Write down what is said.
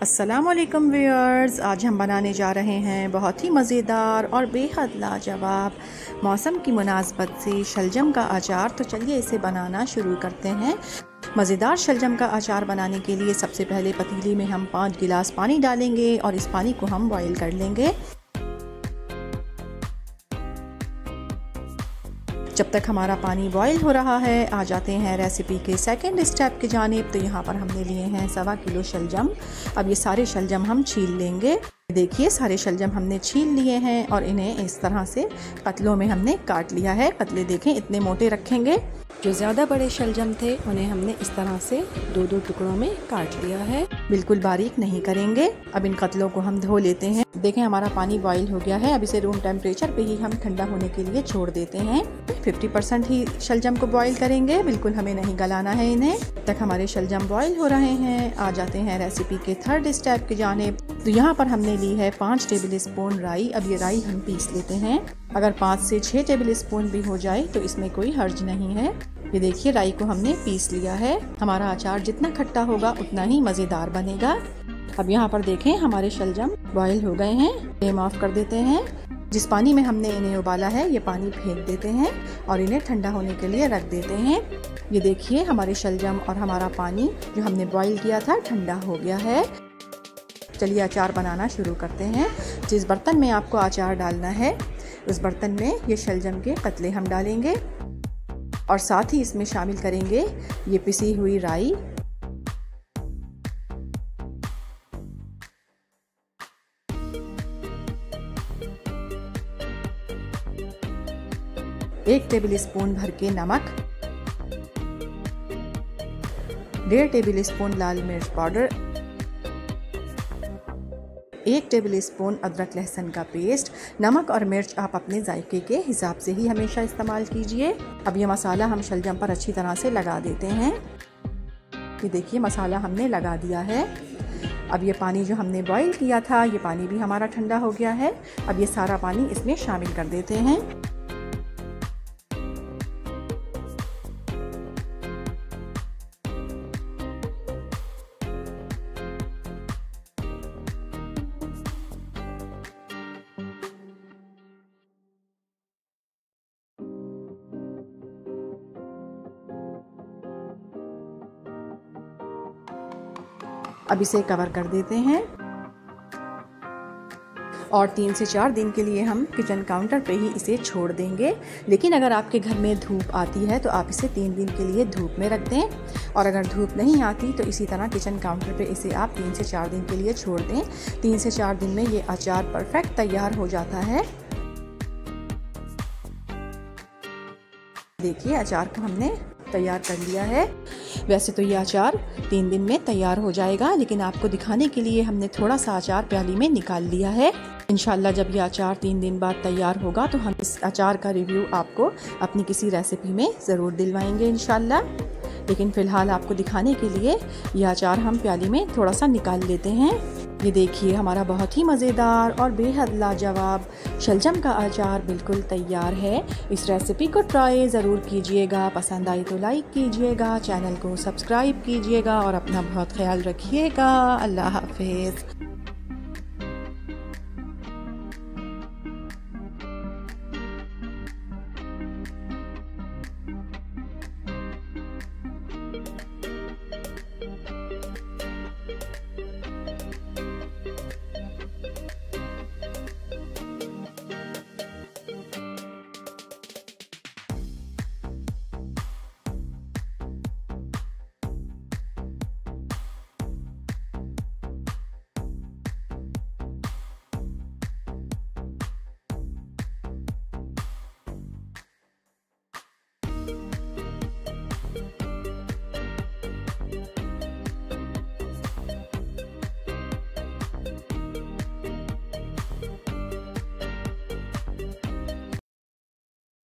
अस्सलामुअलैकुम व्यूअर्स, आज हम बनाने जा रहे हैं बहुत ही मज़ेदार और बेहद लाजवाब मौसम की मुनासबत से शलजम का अचार। तो चलिए इसे बनाना शुरू करते हैं। मज़ेदार शलजम का अचार बनाने के लिए सबसे पहले पतीली में हम 5 गिलास पानी डालेंगे और इस पानी को हम बॉईल कर लेंगे। जब तक हमारा पानी बॉईल हो रहा है, आ जाते हैं रेसिपी के सेकंड स्टेप की जानिब। तो यहाँ पर हमने लिए हैं 1.25 किलो शलजम। अब ये सारे शलजम हम छील लेंगे। देखिए सारे शलजम हमने छील लिए हैं और इन्हें इस तरह से पतलों में हमने काट लिया है। पतले देखें इतने मोटे रखेंगे। जो ज़्यादा बड़े शलजम थे उन्हें हमने इस तरह से 2-2 टुकड़ों में काट लिया है, बिल्कुल बारीक नहीं करेंगे। अब इन कतलों को हम धो लेते हैं। देखें हमारा पानी बॉईल हो गया है। अब इसे रूम टेम्परेचर पे ही हम ठंडा होने के लिए छोड़ देते हैं। 50% ही शलजम को बॉईल करेंगे, बिल्कुल हमें नहीं गलाना है इन्हें। तक हमारे शलजम बॉईल हो रहे हैं, आ जाते हैं रेसिपी के थर्ड स्टेप की जानिब। तो यहाँ पर हमने ली है 5 टेबल स्पून राई। अब ये राई हम पीस लेते हैं। अगर 5 से 6 टेबल स्पून भी हो जाए तो इसमें कोई हर्ज नहीं है। ये देखिए राई को हमने पीस लिया है। हमारा अचार जितना खट्टा होगा उतना ही मज़ेदार बनेगा। अब यहाँ पर देखें हमारे शलजम बॉईल हो गए हैं। फ्लेम ऑफ कर देते हैं। जिस पानी में हमने इन्हें उबाला है ये पानी फेंक देते हैं और इन्हें ठंडा होने के लिए रख देते हैं। ये देखिए हमारे शलजम और हमारा पानी जो हमने बॉईल किया था ठंडा हो गया है। चलिए अचार बनाना शुरू करते हैं। जिस बर्तन में आपको अचार डालना है उस बर्तन में ये शलजम के कतले हम डालेंगे और साथ ही इसमें शामिल करेंगे ये पिसी हुई राई, एक टेबल स्पून भर के नमक, 1.5 टेबल स्पून लाल मिर्च पाउडर, 1 टेबल स्पून अदरक लहसुन का पेस्ट। नमक और मिर्च आप अपने जायके के हिसाब से ही हमेशा इस्तेमाल कीजिए। अब ये मसाला हम शलजम पर अच्छी तरह से लगा देते हैं। ये देखिए मसाला हमने लगा दिया है। अब ये पानी जो हमने बॉईल किया था ये पानी भी हमारा ठंडा हो गया है। अब ये सारा पानी इसमें शामिल कर देते हैं। अब इसे कवर कर देते हैं और 3 से 4 दिन के लिए हम किचन काउंटर पे ही इसे छोड़ देंगे। लेकिन अगर आपके घर में धूप आती है तो आप इसे 3 दिन के लिए धूप में रख दें और अगर धूप नहीं आती तो इसी तरह किचन काउंटर पे इसे आप 3 से 4 दिन के लिए छोड़ दें। 3 से 4 दिन में ये अचार परफेक्ट तैयार हो जाता है। देखिए अचार को हमने तैयार कर लिया है। वैसे तो ये अचार 3 दिन में तैयार हो जाएगा, लेकिन आपको दिखाने के लिए हमने थोड़ा सा अचार प्याली में निकाल लिया है। इंशाल्लाह जब ये अचार 3 दिन बाद तैयार होगा तो हम इस अचार का रिव्यू आपको अपनी किसी रेसिपी में ज़रूर दिलवाएंगे इंशाल्लाह। लेकिन फ़िलहाल आपको दिखाने के लिए ये अचार हम प्याली में थोड़ा सा निकाल लेते हैं। ये देखिए हमारा बहुत ही मज़ेदार और बेहद लाजवाब शलजम का अचार बिल्कुल तैयार है। इस रेसिपी को ट्राई ज़रूर कीजिएगा। पसंद आई तो लाइक कीजिएगा, चैनल को सब्सक्राइब कीजिएगा और अपना बहुत ख्याल रखिएगा। अल्लाह हाफ़िज़।